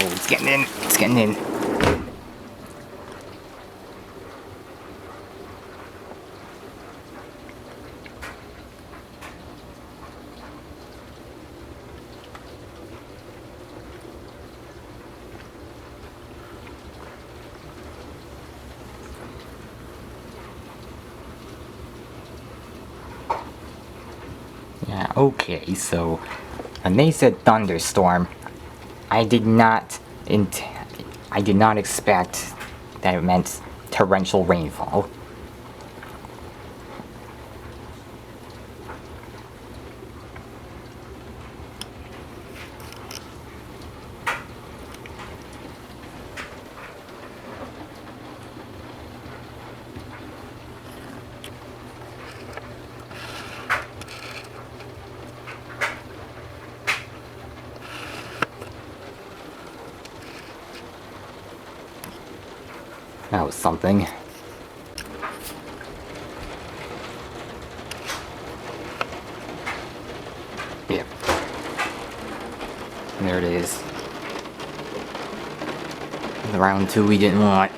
it's getting in. It's getting in. Yeah, okay, so when they said thunderstorm, I did not expect that it meant torrential rainfall. That was something. Yep. There it is. The round 2 we didn't want.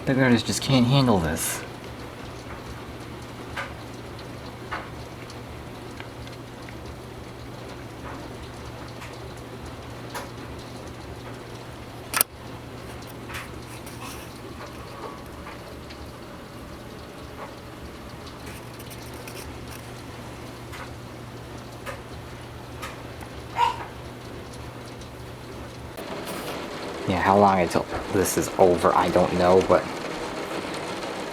The gutters just can't handle this. Yeah, how long until this is over, I don't know, but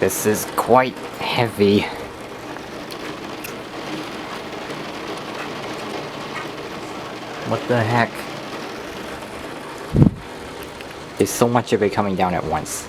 this is quite heavy. What the heck? There's so much of it coming down at once.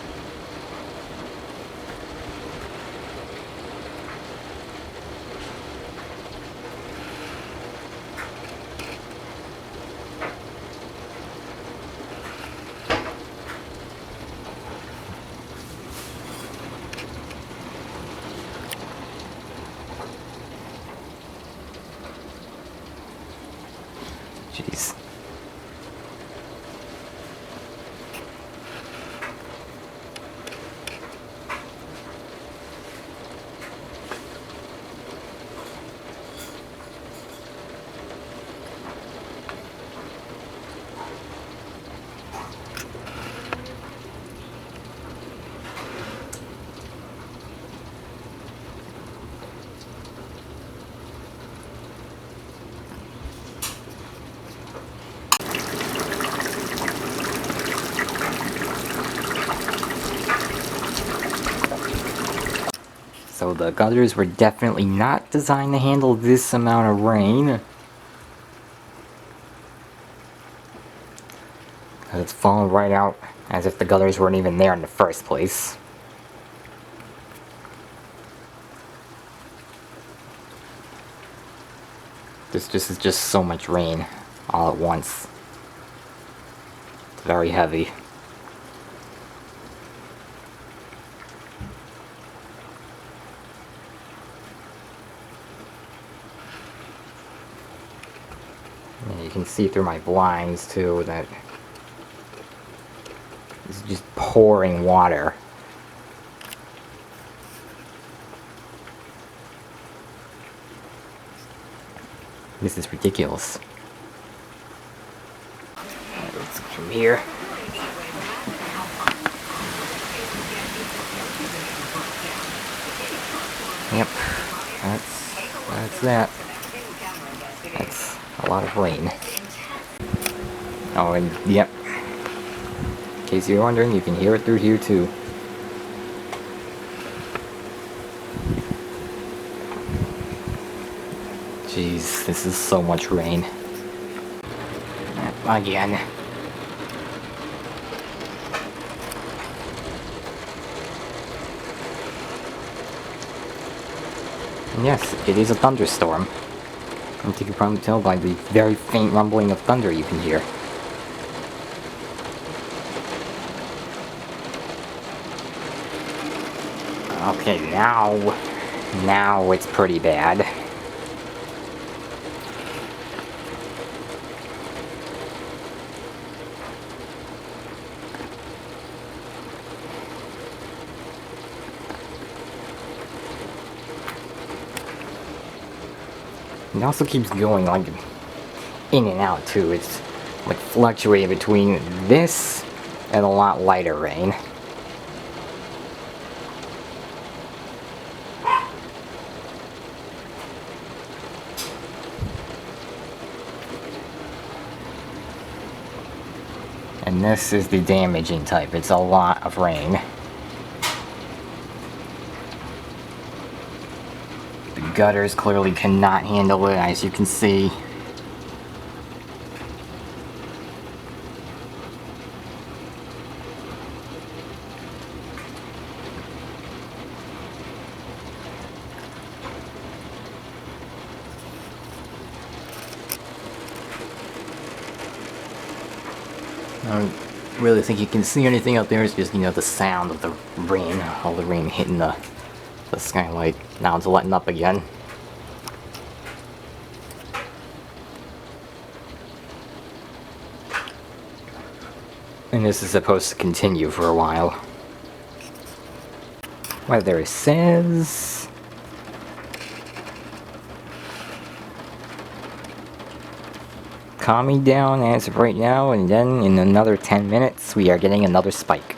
Jeez. So the gutters were definitely not designed to handle this amount of rain. It's falling right out as if the gutters weren't even there in the first place. This is just so much rain all at once. It's very heavy. And you can see through my blinds too that it's just pouring water. This is ridiculous. Let's go from here. Yep, that's that. That's a lot of rain. Oh, and yep. In case you're wondering, you can hear it through here too. Jeez, this is so much rain. Again. And yes, it is a thunderstorm. I think you can probably tell by the very faint rumbling of thunder you can hear. Okay, now it's pretty bad. It also keeps going like in and out too. It's like fluctuating between this and a lot lighter rain. And this is the damaging type. It's a lot of rain. The gutters clearly cannot handle it, as you can see. I don't really think you can see anything out there. It's just, you know, the sound of the rain, all the rain hitting the skylight. Now it's letting up again. And this is supposed to continue for a while. Weather says calming down as of right now, and then in another 10 minutes we are getting another spike.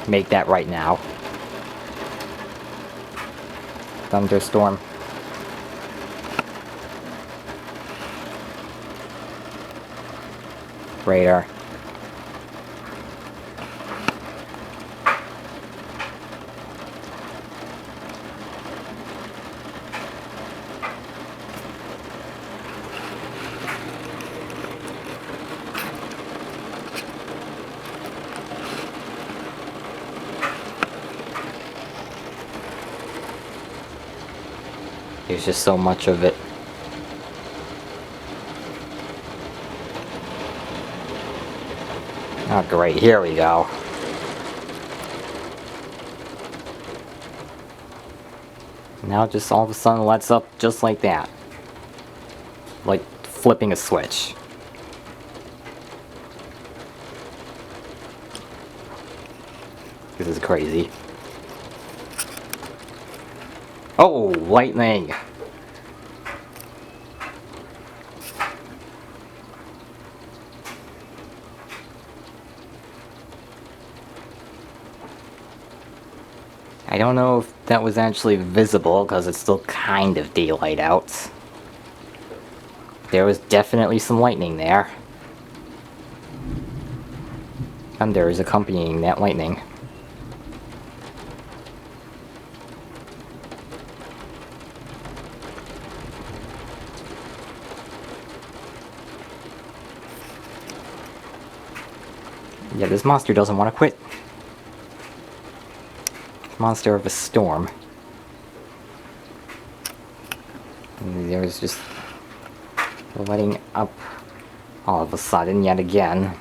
Make that right now. Thunderstorm. Radar. There's just so much of it. Oh great, here we go. Now just all of a sudden lets up just like that. Like flipping a switch. This is crazy. Oh, lightning! I don't know if that was actually visible because it's still kind of daylight out. There was definitely some lightning there. Thunder is accompanying that lightning. Yeah, this monster doesn't want to quit. Monster of a storm. there was just letting up all of a sudden yet again.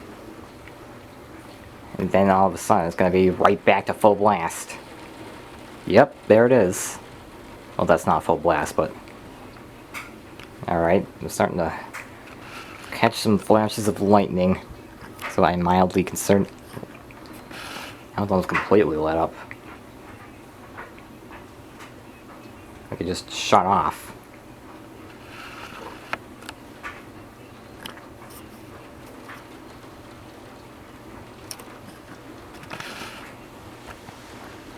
And then all of a sudden it's going to be right back to full blast. Yep, there it is. Well, that's not full blast, but... Alright, I'm starting to catch some flashes of lightning. So I'm mildly concerned. Now it's almost completely lit up. Like it just shut off.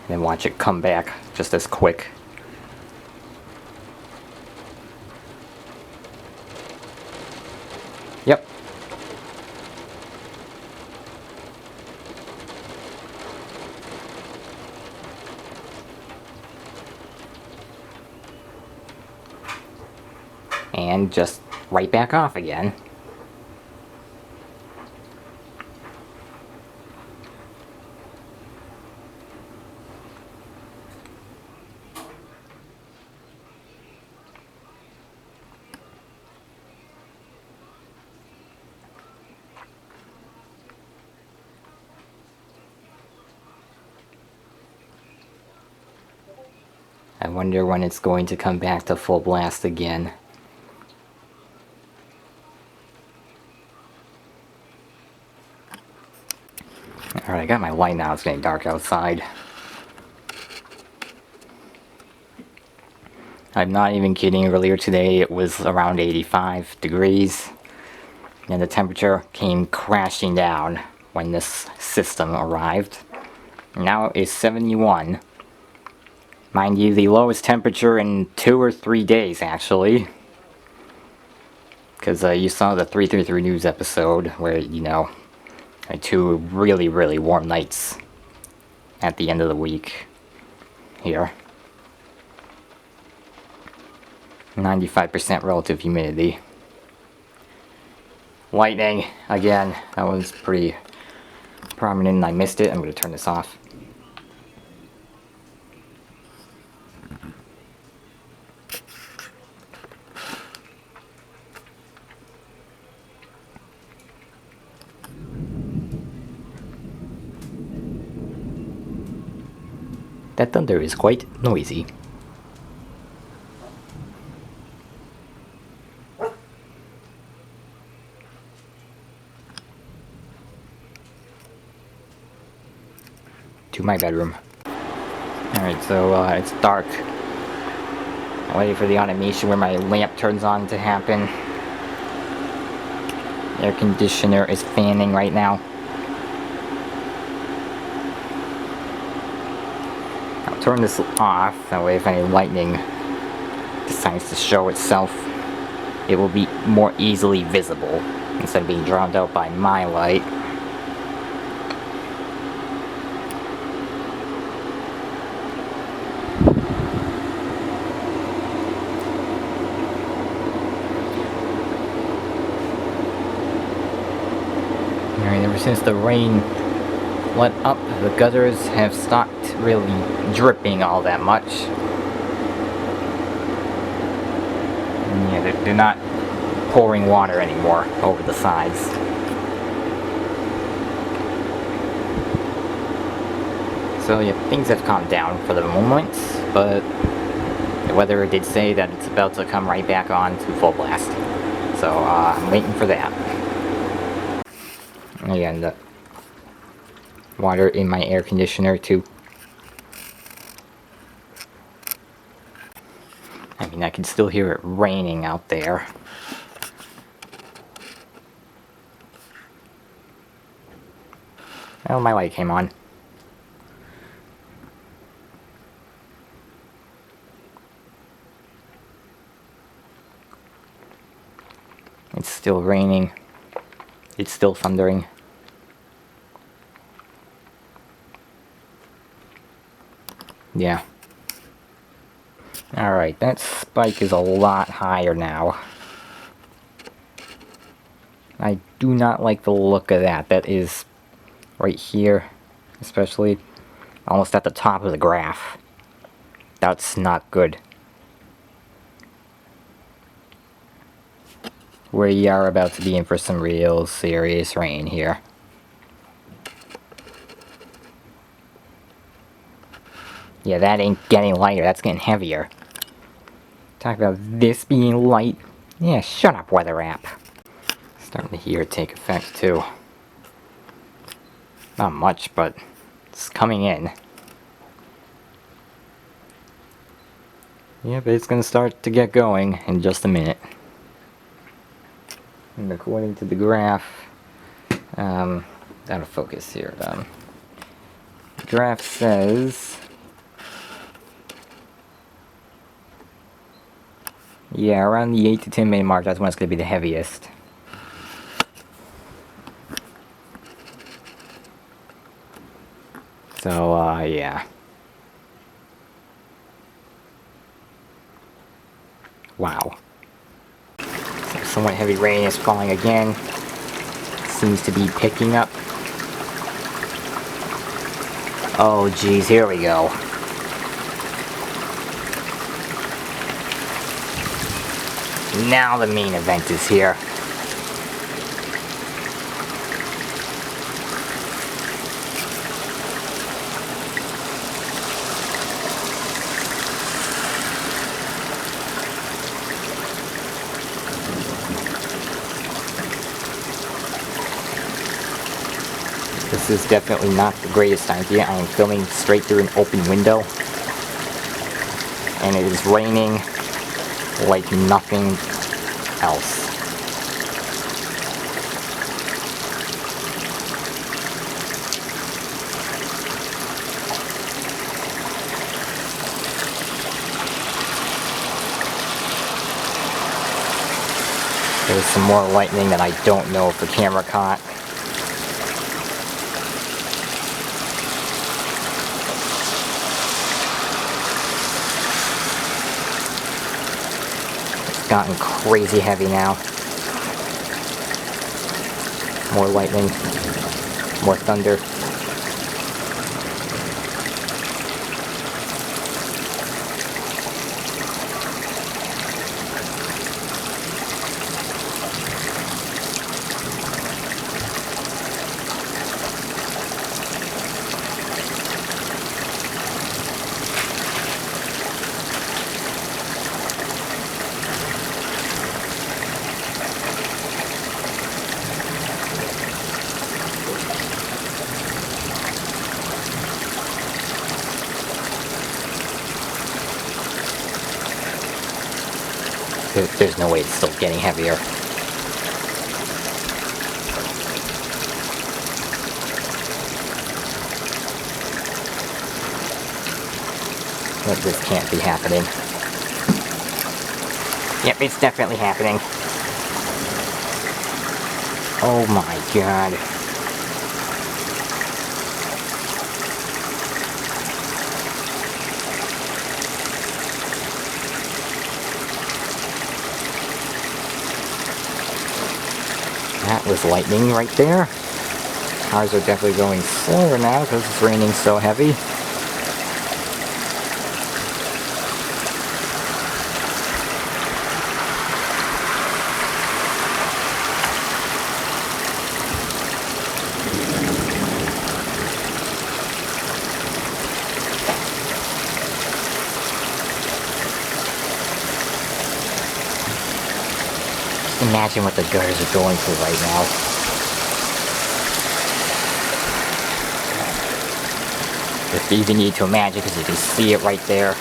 And then watch it come back just as quick. Yep. And just right back off again. I wonder when it's going to come back to full blast again. Alright, I got my light now. It's getting dark outside. I'm not even kidding. Earlier today it was around 85 degrees. And the temperature came crashing down when this system arrived. Now it's 71. Mind you, the lowest temperature in 2 or 3 days, actually. Because you saw the 333 News episode where, you know, had 2 really, really warm nights at the end of the week here. 95% relative humidity. Lightning, again, that was pretty prominent and I missed it. I'm going to turn this off. That thunder is quite noisy. To my bedroom. Alright, so it's dark. I'm waiting for the animation where my lamp turns on to happen. Air conditioner is fanning right now. I'll turn this off, that way if any lightning decides to show itself, it will be more easily visible instead of being drowned out by my light. Ever since the rain let up, the gutters have stopped really dripping all that much. And yeah, they're not pouring water anymore over the sides. So yeah, things have calmed down for the moment, but the weather did say that it's about to come right back on to full blast. So I'm waiting for that. Again, the water in my air conditioner too. I mean, I can still hear it raining out there. Oh, my light came on. It's still raining. It's still thundering. Yeah. Alright, that spike is a lot higher now. I do not like the look of that. That is right here, especially almost at the top of the graph. That's not good. We are about to be in for some real serious rain here. Yeah, that ain't getting lighter, that's getting heavier. Talk about this being light. Yeah, shut up, weather app. Starting to hear it take effect too. Not much, but it's coming in. Yeah, but it's gonna start to get going in just a minute. And according to the graph, out of focus here. The graph says, yeah, around the 8 to 10 minute mark, that's when it's gonna be the heaviest. So, yeah. Wow. So somewhat heavy rain is falling again. Seems to be picking up. Oh geez, here we go. Now the main event is here. This is definitely not the greatest idea. I am filming straight through an open window. And it is raining like nothing else. There's some more lightning that I don't know if the camera caught. Gotten crazy heavy now. More lightning, more thunder. There's no way it's still getting heavier. But this can't be happening. Yep, it's definitely happening. Oh my god. That was lightning right there. Cars are definitely going slower now because it's raining so heavy. Imagine what the gutters are going through right now. If you even need to imagine, because you can see it right there.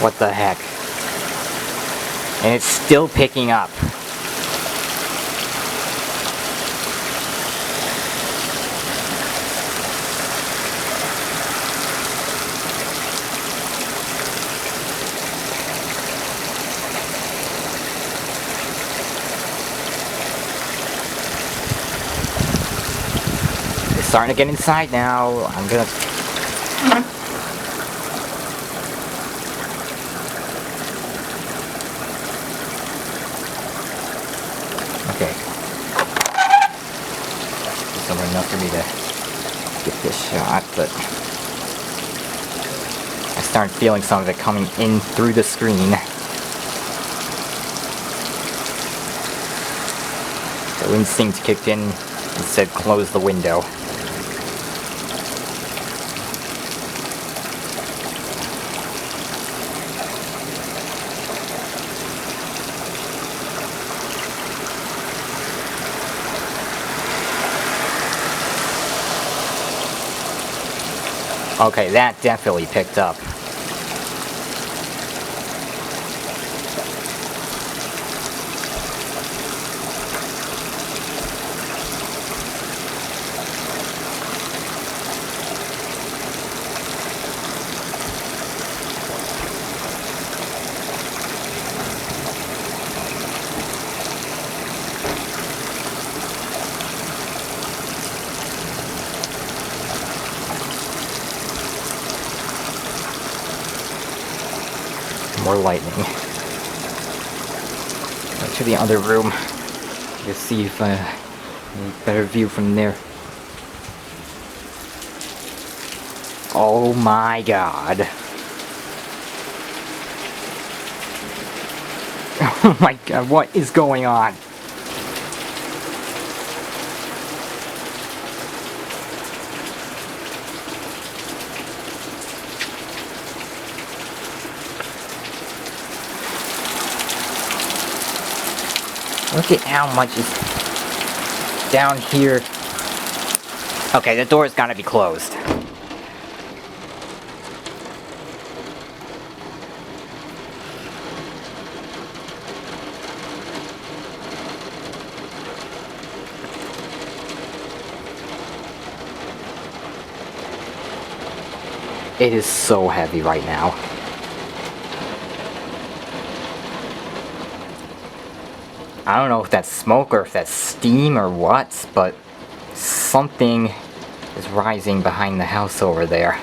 What the heck? And it's still picking up. Starting to get inside now. I'm gonna... Okay. Somewhere enough for me to get this shot, but I start feeling some of it coming in through the screen. The instinct kicked in and said close the window. Okay, that definitely picked up. More lightning. Go to the other room. Let's see if I need a better view from there. Oh my god. Oh my god, what is going on? Look at how much is down here. Okay, the door's gotta be closed. It is so heavy right now. I don't know if that's smoke or if that's steam or what, but something is rising behind the house over there.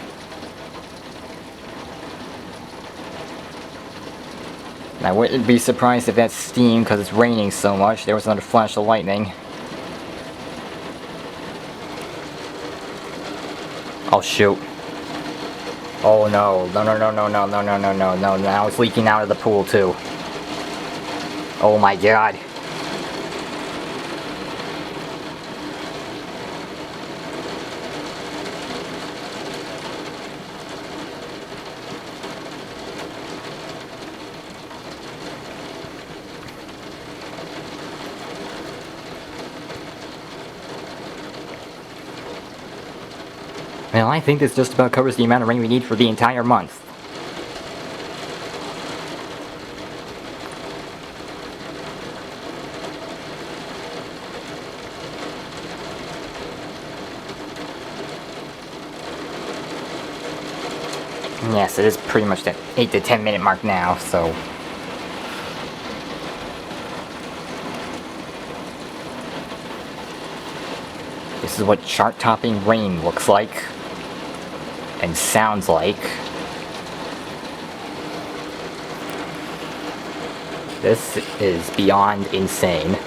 And I wouldn't be surprised if that's steam because it's raining so much. There was another flash of lightning. Oh shoot. Oh no, no, no, no, no, no, no, no, no, no, no, now it's leaking out of the pool too. Oh my god. Well, I think this just about covers the amount of rain we need for the entire month. Yes, it is pretty much that 8 to 10 minute mark now, so... This is what chart-topping rain looks like. And sounds like. This is beyond insane.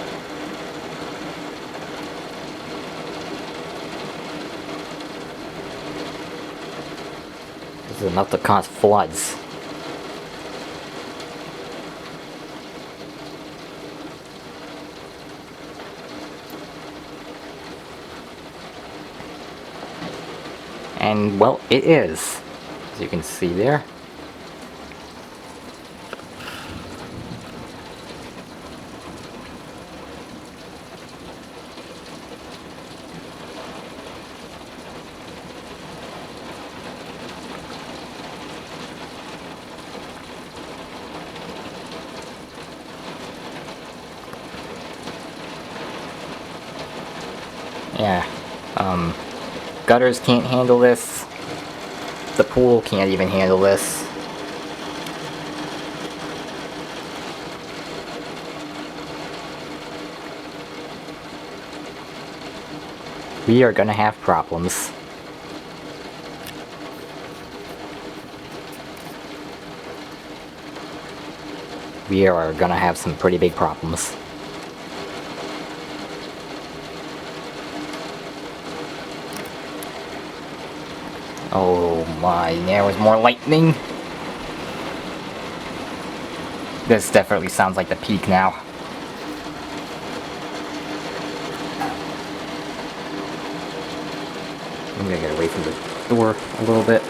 This is enough to cause floods. And, well, it is, as you can see there. Yeah, gutters can't handle this. The pool can't even handle this. We are gonna have problems. We are gonna have some pretty big problems. Oh my, there was more lightning. This definitely sounds like the peak now. I'm gonna get away from the door a little bit.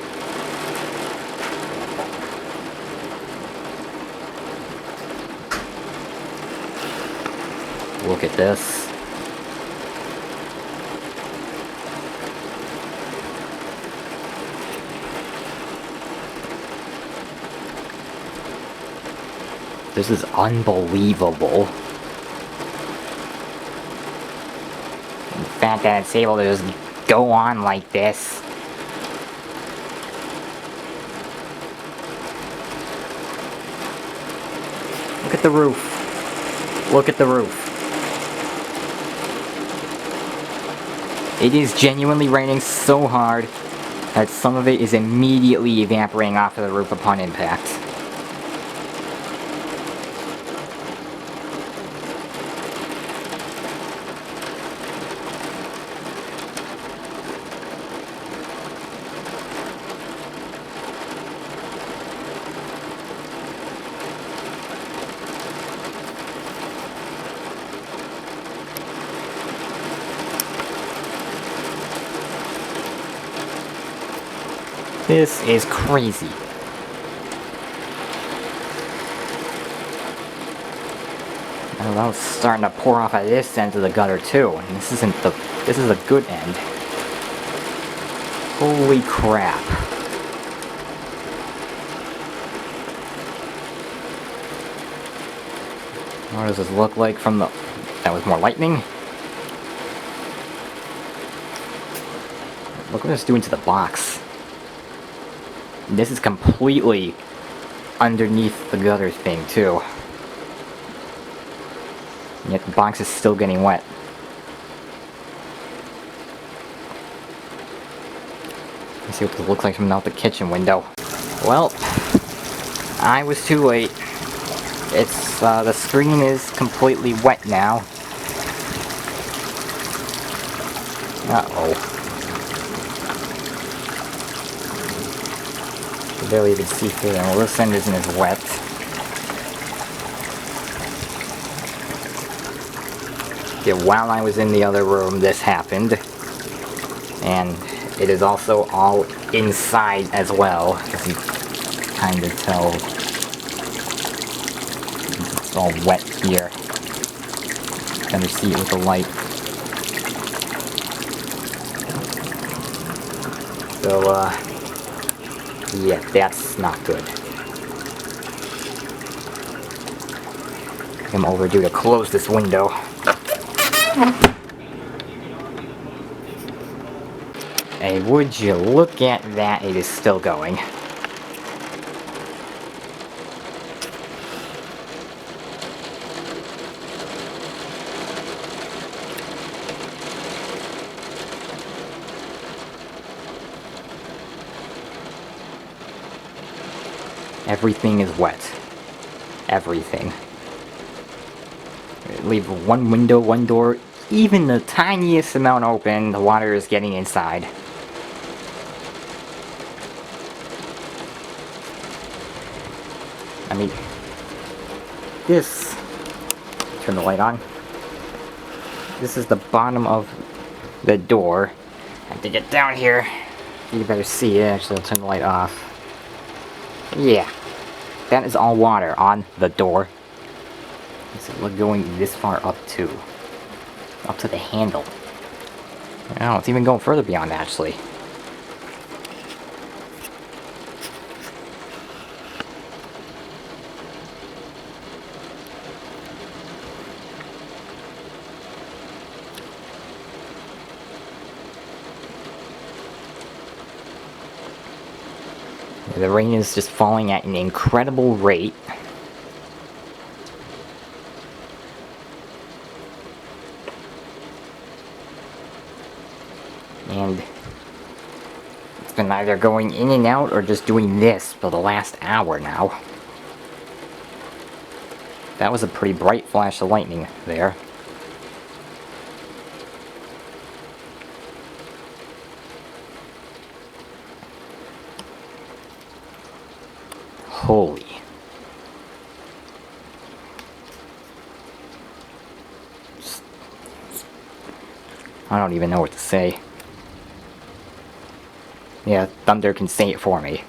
Look at this. This is unbelievable. The fact that it's able to just go on like this. Look at the roof. Look at the roof. It is genuinely raining so hard that some of it is immediately evaporating off of the roof upon impact. This is crazy. And now it's starting to pour off at this end of the gutter too. And this is a good end. Holy crap. What does this look like from the... That was more lightning? Look what it's doing to the box. This is completely underneath the gutters thing too. And yet the box is still getting wet. Let's see what this looks like from out the kitchen window. Well, I was too late. It's, the screen is completely wet now. Uh-oh. You barely even see through it. Well, this end isn't as wet. Yeah, while I was in the other room, this happened. And it is also all inside as well, as you kind of tell. It's all wet here. Better see it with the light. So, yeah, that's not good. I'm overdue to close this window. Hey, would you look at that? It is still going. Everything is wet. Everything. Leave one window, one door, even the tiniest amount open, the water is getting inside. I mean, this, turn the light on, this is the bottom of the door. I have to get down here, you better see it, actually I'll turn the light off. Yeah, that is all water on the door. We're going this far up too. Up to the handle. Oh, it's even going further beyond actually. The rain is just falling at an incredible rate. And it's been either going in and out or just doing this for the last hour now. That was a pretty bright flash of lightning there. Holy. I don't even know what to say. Yeah, thunder can say it for me.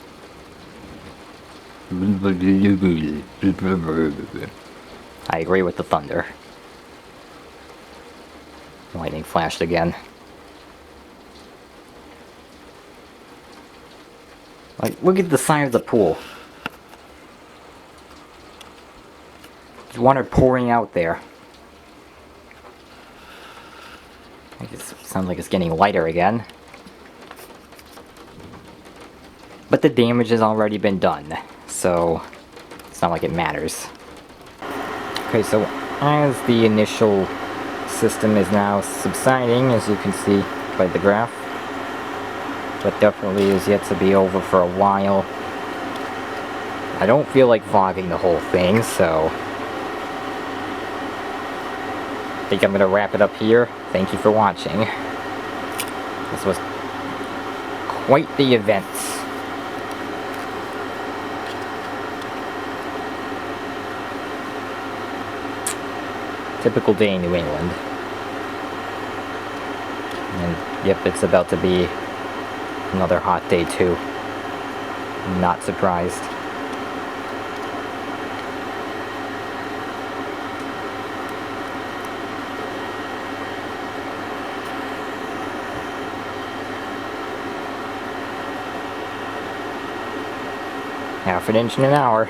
I agree with the thunder. Lightning flashed again. Like, look at the side of the pool. There's water pouring out there. It sounds like it's getting lighter again. But the damage has already been done, so it's not like it matters. Okay, so as the initial system is now subsiding, as you can see by the graph, but definitely is yet to be over for a while. I don't feel like vlogging the whole thing, so I think I'm going to wrap it up here. Thank you for watching. This was quite the event. Typical day in New England. And yep, it's about to be another hot day too. Not surprised. Half an inch in an hour.